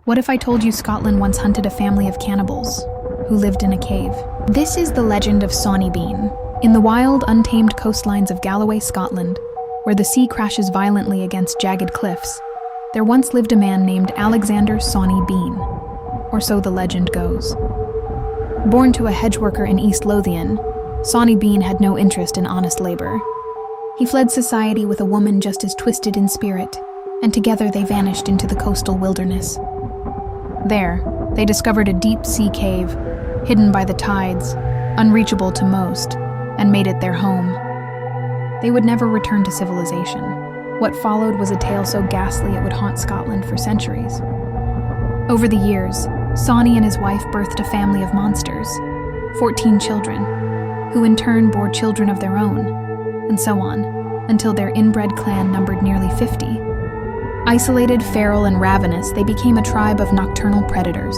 What if I told you Scotland once hunted a family of cannibals who lived in a cave? This is the legend of Sawney Bean. In the wild, untamed coastlines of Galloway, Scotland, where the sea crashes violently against jagged cliffs, there once lived a man named Alexander Sawney Bean, or so the legend goes. Born to a hedge worker in East Lothian, Sawney Bean had no interest in honest labor. He fled society with a woman just as twisted in spirit, and together they vanished into the coastal wilderness. There, they discovered a deep-sea cave, hidden by the tides, unreachable to most, and made it their home. They would never return to civilization. What followed was a tale so ghastly it would haunt Scotland for centuries. Over the years, Sawney and his wife birthed a family of monsters, 14 children, who in turn bore children of their own, and so on, until their inbred clan numbered nearly 50. Isolated, feral, and ravenous, they became a tribe of nocturnal predators,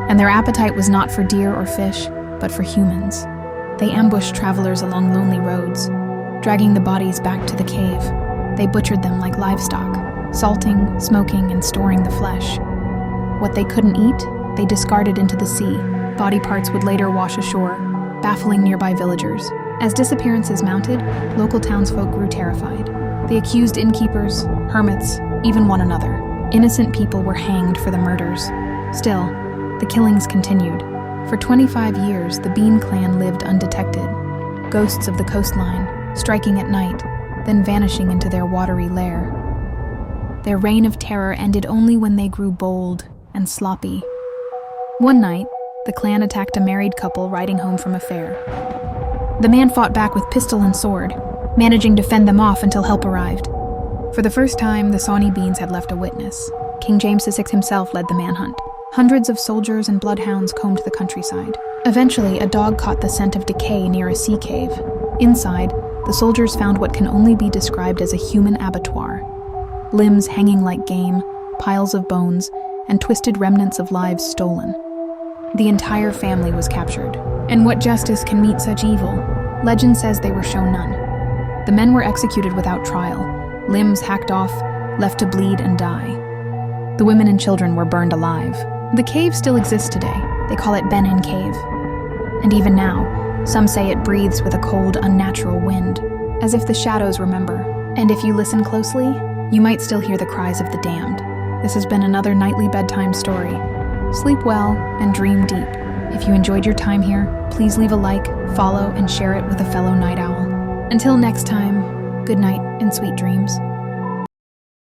and their appetite was not for deer or fish, but for humans. They ambushed travelers along lonely roads, dragging the bodies back to the cave. They butchered them like livestock, salting, smoking, and storing the flesh. What they couldn't eat, they discarded into the sea. Body parts would later wash ashore, baffling nearby villagers. As disappearances mounted, local townsfolk grew terrified. They accused innkeepers, hermits, even one another. Innocent people were hanged for the murders. Still, the killings continued. For 25 years, the Bean clan lived undetected, ghosts of the coastline, striking at night, then vanishing into their watery lair. Their reign of terror ended only when they grew bold and sloppy. One night, the clan attacked a married couple riding home from a fair. The man fought back with pistol and sword, managing to fend them off until help arrived. For the first time, the Sawney Beans had left a witness. King James VI himself led the manhunt. Hundreds of soldiers and bloodhounds combed the countryside. Eventually, a dog caught the scent of decay near a sea cave. Inside, the soldiers found what can only be described as a human abattoir. Limbs hanging like game, piles of bones, and twisted remnants of lives stolen. The entire family was captured. And what justice can meet such evil? Legend says they were shown none. The men were executed without trial, limbs hacked off, left to bleed and die. The women and children were burned alive. The cave still exists today. They call it Benin Cave. And even now, some say it breathes with a cold, unnatural wind, as if the shadows remember. And if you listen closely, you might still hear the cries of the damned. This has been another nightly bedtime story. Sleep well and dream deep. If you enjoyed your time here, please leave a like, follow, and share it with a fellow night owl. Until next time, good night and sweet dreams.